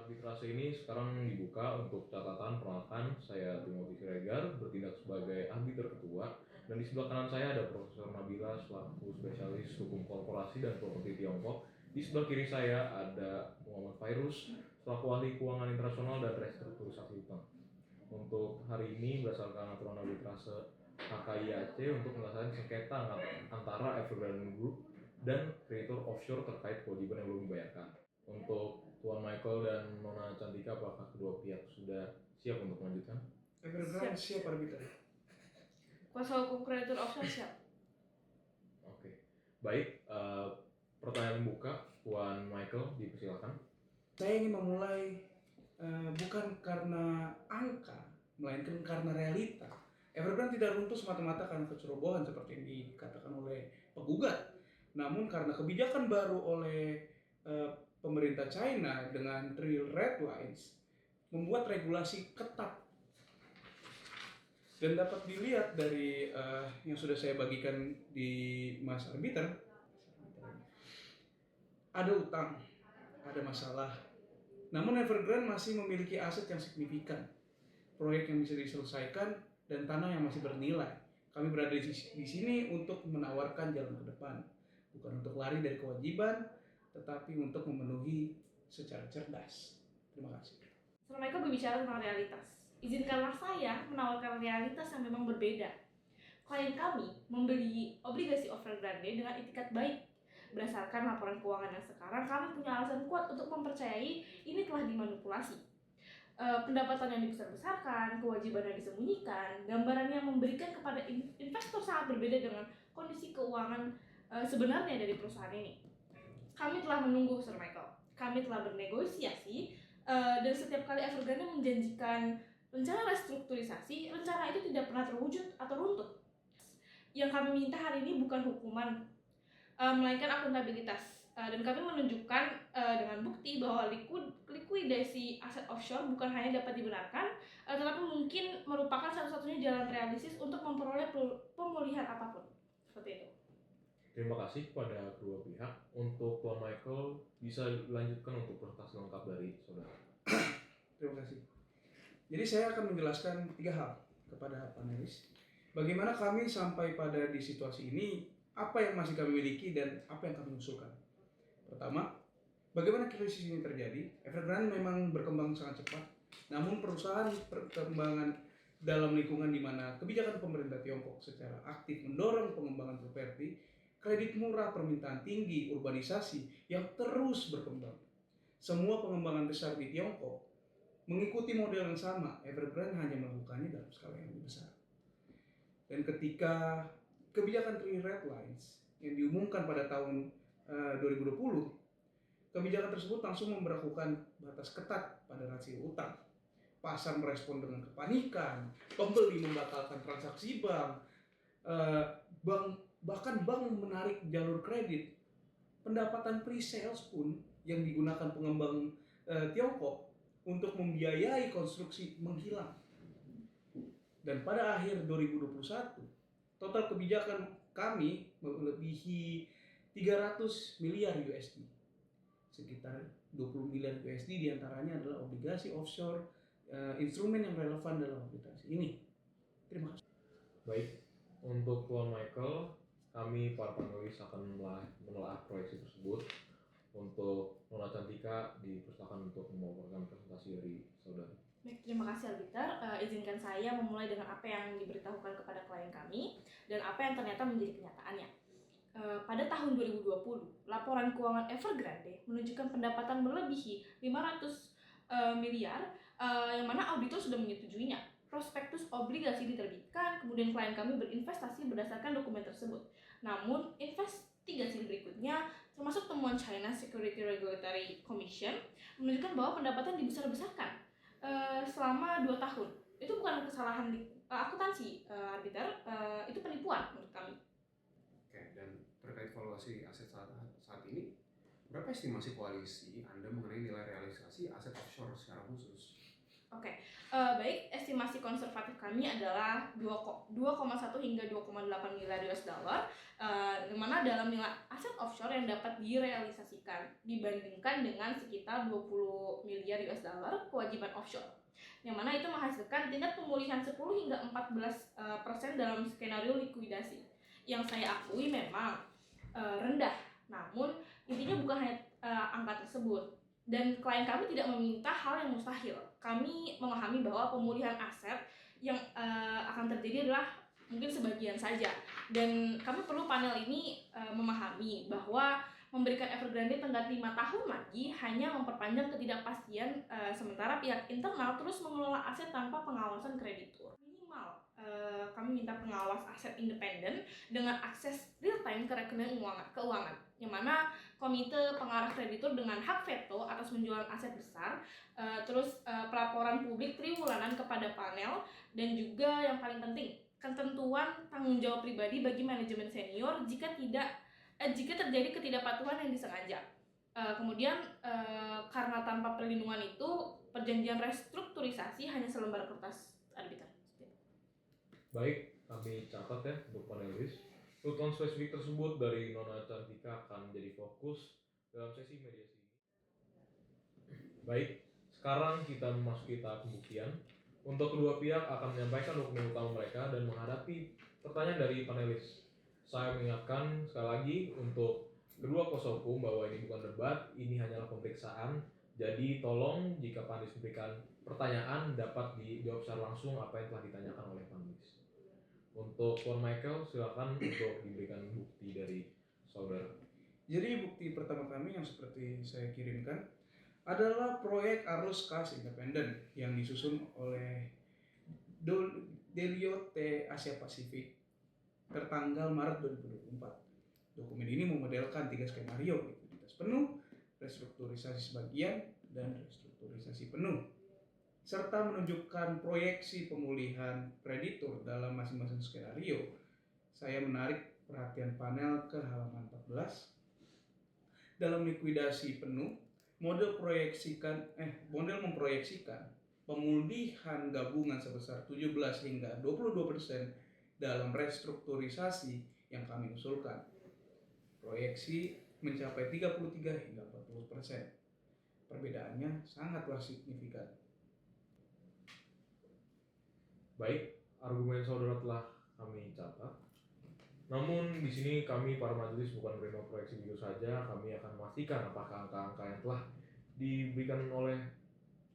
arbitrase ini sekarang dibuka untuk catatan perkenalkan. Saya Timothy Siregar, bertindak sebagai arbiter ketua, dan di sebelah kanan saya ada Profesor Nabila selaku spesialis hukum korporasi dan properti Tiongkok. Di sebelah kiri saya ada Muhammad Fairuz selaku ahli keuangan internasional dan restrukturisasi utang. Untuk hari ini berdasarkan aturan arbitrase HKIAC untuk menyelesaikan sengketa antara Evergrande Group dan kreditur offshore terkait kewajiban yang belum dibayarkan. Untuk Tuan Michael dan Nona Cantika, apakah kedua pihak sudah siap untuk melanjutkan? Evergrande siap arbiter. Kuasa hukum kreditur offshore siap. Oke. Baik, pertanyaan membuka, Tuan Michael dipersilakan. Saya ingin memulai bukan karena angka, melainkan karena realita. Evergrande tidak runtuh semata-mata karena kecerobohan seperti yang dikatakan oleh penggugat, namun karena kebijakan baru oleh pemerintah China dengan Three Red Lines membuat regulasi ketat. Dan dapat dilihat dari yang sudah saya bagikan di Mas Arbiter, ada utang, ada masalah. Namun Evergrande masih memiliki aset yang signifikan, proyek yang bisa diselesaikan, dan tanah yang masih bernilai. Kami berada di sini untuk menawarkan jalan ke depan, bukan untuk lari dari kewajiban, tetapi untuk memenuhi secara cerdas. Terima kasih. Setelah mereka berbicara tentang realitas, izinkanlah saya menawarkan realitas yang memang berbeda. Klien kami membeli obligasi Evergrande dengan itikat baik. Berdasarkan laporan keuangan yang sekarang, kami punya alasan kuat untuk mempercayai ini telah dimanipulasi. Pendapatan yang dibesar-besarkan, kewajiban yang disembunyikan, gambaran yang memberikan kepada investor sangat berbeda dengan kondisi keuangan sebenarnya dari perusahaan ini. Kami telah menunggu, Sir Michael. Kami telah bernegosiasi dan setiap kali Evergrande menjanjikan rencana restrukturisasi, rencana itu tidak pernah terwujud atau runtuh. Yang kami minta hari ini bukan hukuman, melainkan akuntabilitas. Dan kami menunjukkan dengan bukti bahwa likuidasi aset offshore bukan hanya dapat dibenarkan, tetapi mungkin merupakan satu-satunya jalan realistis untuk memperoleh pemulihan apapun. Seperti itu. Terima kasih kepada kedua pihak. Untuk Tuan Michael, bisa dilanjutkan untuk presentasi lengkap dari saudara. Terima kasih. Jadi saya akan menjelaskan 3 hal kepada panelis. Bagaimana kami sampai pada di situasi ini, apa yang masih kami miliki, dan apa yang kami usulkan. Pertama, bagaimana krisis ini terjadi? Evergrande memang berkembang sangat cepat, namun perusahaan perkembangan dalam lingkungan di mana kebijakan pemerintah Tiongkok secara aktif mendorong pengembangan properti, kredit murah, permintaan tinggi, urbanisasi yang terus berkembang. Semua pengembangan besar di Tiongkok mengikuti model yang sama. Evergrande hanya melakukannya dalam skala yang lebih besar. Dan ketika kebijakan Three Red Lines yang diumumkan pada tahun 2020, kebijakan tersebut langsung memberlakukan batas ketat pada rasio utang. Pasar merespon dengan kepanikan, pembeli membatalkan transaksi bank, bahkan bank menarik jalur kredit. Pendapatan pre-sales pun yang digunakan pengembang Tiongkok untuk membiayai konstruksi menghilang. Dan pada akhir 2021, total kebijakan kami melebihi 300 miliar USD. Sekitar 20 miliar USD diantaranya adalah obligasi offshore, instrumen yang relevan dalam arbitrase ini. Terima kasih. Baik, untuk Tuan Michael, kami para panelis akan menelaah proyeksi tersebut. Untuk Nona Cantika, dipersilakan untuk membawakan presentasi dari saudari. Baik, terima kasih arbiter. Izinkan saya memulai dengan apa yang diberitahukan kepada klien kami dan apa yang ternyata menjadi kenyataannya. Pada tahun 2020, laporan keuangan Evergrande menunjukkan pendapatan melebihi 500 miliar, yang mana auditor sudah menyetujuinya. Prospektus obligasi diterbitkan, kemudian klien kami berinvestasi berdasarkan dokumen tersebut. Namun, investigasi berikutnya, termasuk temuan China Security Regulatory Commission, menunjukkan bahwa pendapatan dibesar-besarkan selama 2 tahun. Itu bukan kesalahan di akuntansi, arbiter, itu penipuan menurut kami. Oke, dan terkait valuasi aset saat ini, berapa estimasi koalisi Anda mengenai nilai realisasi aset offshore secara khusus? Baik, estimasi konservatif kami adalah 2,1 hingga 2,8 miliar US dollar, di mana dalam nilai aset offshore yang dapat direalisasikan dibandingkan dengan sekitar 20 miliar US dollar kewajiban offshore, yang mana itu menghasilkan tingkat pemulihan 10 hingga 14% dalam skenario likuidasi, yang saya akui memang rendah, namun intinya bukan hanya angka tersebut. Dan klien kami tidak meminta hal yang mustahil. Kami memahami bahwa pemulihan aset yang akan terjadi adalah mungkin sebagian saja. Dan kami perlu panel ini memahami bahwa memberikan Evergrande tenggat 5 tahun lagi hanya memperpanjang ketidakpastian, sementara pihak internal terus mengelola aset tanpa pengawasan kreditur. Minimal kami minta pengawas aset independen dengan akses real time ke rekening keuangan, yang mana komite pengarah kreditur dengan hak veto atas penjualan aset besar, terus pelaporan publik triwulanan kepada panel, dan juga yang paling penting ketentuan tanggung jawab pribadi bagi manajemen senior jika terjadi ketidakpatuhan yang disengaja. Kemudian karena tanpa perlindungan itu perjanjian restrukturisasi hanya selembar kertas arbiter. Baik, kami catat ya untuk panelis. Tuntutan spesifik tersebut dari Nona Cantika akan menjadi fokus dalam sesi mediasi ini. Baik, sekarang kita memasuki tahap pembuktian. Untuk kedua pihak akan menyampaikan dokumen utama mereka dan menghadapi pertanyaan dari panelis. Saya mengingatkan sekali lagi untuk kedua kuasa hukum bahwa ini bukan debat, ini hanyalah pemeriksaan. Jadi tolong jika panelis memberikan pertanyaan dapat dijawab secara langsung apa yang telah ditanyakan oleh panelis. Untuk Tuan Michael, silakan untuk diberikan bukti dari saudara. Jadi bukti pertama kami yang seperti saya kirimkan adalah proyek arus kas independen yang disusun oleh Delio T Asia Pasifik tertanggal Maret 2024. Dokumen ini memodelkan 3 skenario, likuiditas penuh, restrukturisasi sebagian, dan restrukturisasi penuh, serta menunjukkan proyeksi pemulihan kreditur dalam masing-masing skenario. Saya menarik perhatian panel ke halaman 14. Dalam likuidasi penuh, model memproyeksikan pemulihan gabungan sebesar 17 hingga 22% dalam restrukturisasi yang kami usulkan. Proyeksi mencapai 33 hingga 40%. Perbedaannya sangatlah signifikan. Baik, argumen saudara telah kami catat. Namun di sini kami para majelis bukan menerima proyeksi begitu saja. Kami akan memastikan apakah angka-angka yang telah diberikan oleh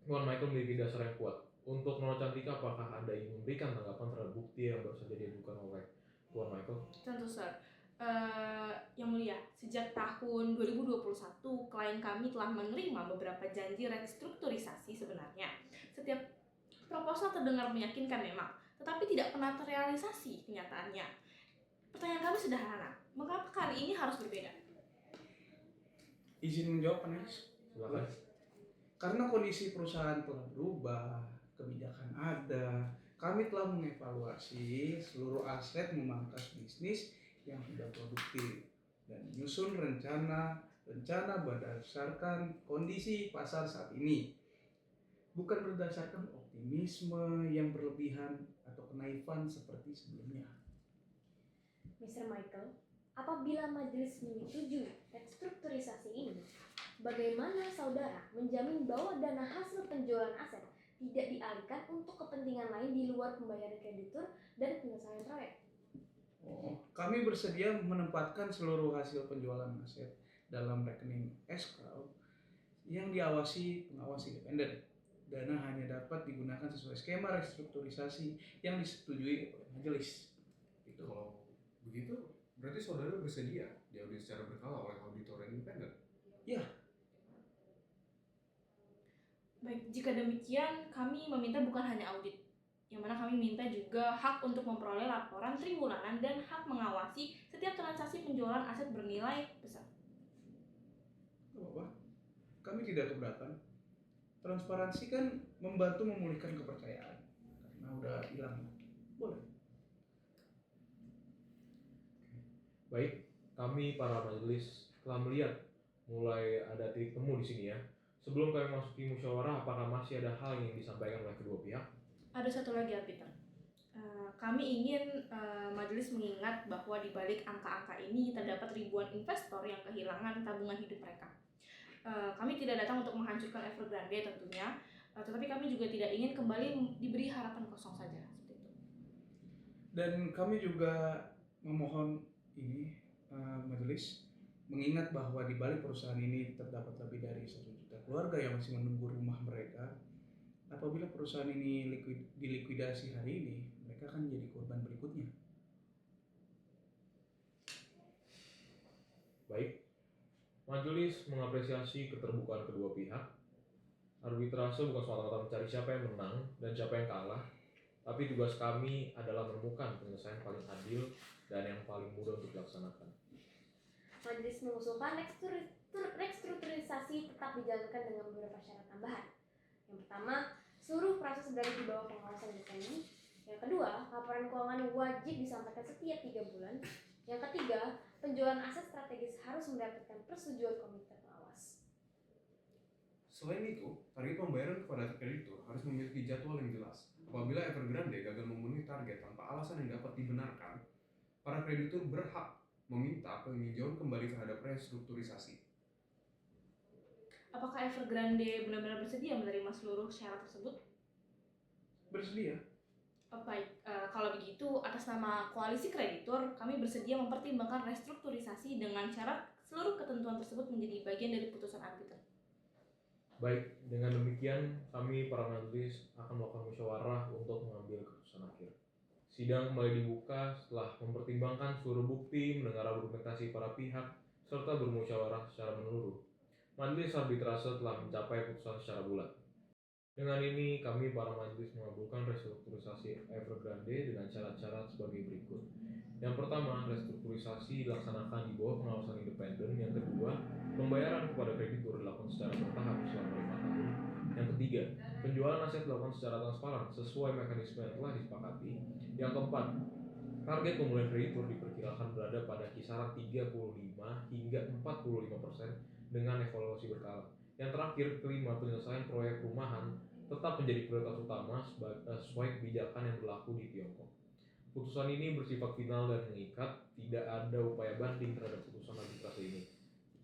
Tuan Michael memiliki dasar yang kuat. Untuk Nona Cantika, apakah Anda ingin memberikan tanggapan terhadap bukti yang baru saja diajukan oleh Tuan Michael? Tentu, Sir. Yang mulia, sejak tahun 2021 klien kami telah menerima beberapa janji restrukturisasi. Sebenarnya setiap proposal terdengar meyakinkan memang, tetapi tidak pernah terrealisasi kenyataannya. Pertanyaan kami sederhana, mengapa kali ini harus berbeda? Izin menjawab, panelis? Silakan. Karena kondisi perusahaan telah berubah, kebijakan ada, kami telah mengevaluasi seluruh aset, memangkas bisnis yang tidak produktif dan menyusun rencana berdasarkan kondisi pasar saat ini, bukan berdasarkan optimisme yang berlebihan atau kenaifan seperti sebelumnya. Mr. Michael, apabila majelis menyetujui restrukturisasi ini, bagaimana saudara menjamin bahwa dana hasil penjualan aset tidak dialihkan untuk kepentingan lain di luar pembayaran kreditur dan penyelesaian proyek? Kami bersedia menempatkan seluruh hasil penjualan aset dalam rekening escrow yang diawasi pengawas independen. Dana hanya dapat digunakan sesuai skema restrukturisasi yang disetujui oleh majelis. Itu. Kalau begitu, berarti saudara bersedia diaudit secara berkala oleh auditor independen? Ya. Baik, jika demikian kami meminta bukan hanya audit, yang mana kami minta juga hak untuk memperoleh laporan triwulanan dan hak mengawasi setiap transaksi penjualan aset bernilai besar. Gak apa-apa. Kami tidak keberatan. Transparansi kan membantu memulihkan kepercayaan. Karena udah hilang. Boleh. Baik, kami para majelis telah melihat mulai ada titik temu di sini ya. Sebelum kami masuki musyawarah, apakah masih ada hal yang ingin disampaikan oleh kedua pihak? Ada satu lagi, Arbiter. Kami ingin majelis mengingat bahwa di balik angka-angka ini terdapat ribuan investor yang kehilangan tabungan hidup mereka. Kami tidak datang untuk menghancurkan Evergrande tentunya, tetapi kami juga tidak ingin kembali diberi harapan kosong saja seperti itu. Dan kami juga memohon ini majelis mengingat bahwa di balik perusahaan ini terdapat lebih dari 1 juta keluarga yang masih menunggu rumah mereka. Apabila perusahaan ini dilikuidasi hari ini, mereka akan menjadi korban berikutnya. Baik, majelis mengapresiasi keterbukaan kedua pihak. Arbitrase bukan semata-mata mencari siapa yang menang dan siapa yang kalah, tapi tugas kami adalah menemukan penyelesaian paling adil dan yang paling mudah untuk dilaksanakan. Majelis mengusulkan restrukturisasi tetap dijalankan dengan beberapa syarat tambahan. Yang pertama, seluruh proses berada di bawah pengawasan independen. Yang kedua, laporan keuangan wajib disampaikan setiap 3 bulan. Yang ketiga, penjualan aset strategis harus mendapatkan persetujuan komite pengawas. Selain itu, target pembayaran kepada kreditur harus memiliki jadwal yang jelas. Apabila Evergrande gagal memenuhi target tanpa alasan yang dapat dibenarkan, para kreditur berhak meminta peninjauan kembali terhadap restrukturisasi. Apakah Evergrande benar-benar bersedia menerima seluruh syarat tersebut? Bersedia? Baik, kalau begitu atas nama koalisi kreditur, kami bersedia mempertimbangkan restrukturisasi dengan syarat seluruh ketentuan tersebut menjadi bagian dari putusan arbiter. Baik, dengan demikian kami para majelis akan melakukan musyawarah untuk mengambil keputusan akhir. Sidang kembali dibuka setelah mempertimbangkan seluruh bukti, mendengar argumentasi para pihak, serta bermusyawarah secara menyeluruh. Majelis arbitrase telah mencapai putusan secara bulat. Dengan ini, kami para majelis mengabulkan restrukturisasi Evergrande dengan syarat-syarat sebagai berikut. Yang pertama, restrukturisasi dilaksanakan di bawah pengawasan independen. Yang kedua, pembayaran kepada kreditur dilakukan secara bertahap selama 5 tahun. Yang ketiga, penjualan aset dilakukan secara transparan sesuai mekanisme yang telah disepakati. Yang keempat, target pemulihan kreditur diperkirakan berada pada kisaran 35 hingga 45% dengan evaluasi berkala. Yang terakhir, kelima, penyelesaian proyek perumahan tetap menjadi prioritas utama sesuai kebijakan yang berlaku di Tiongkok. Putusan ini bersifat final dan mengikat, tidak ada upaya banding terhadap putusan arbitrase ini.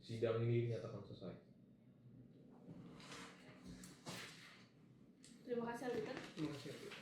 Sidang ini dinyatakan selesai. Terima kasih, arbiter. Terima kasih.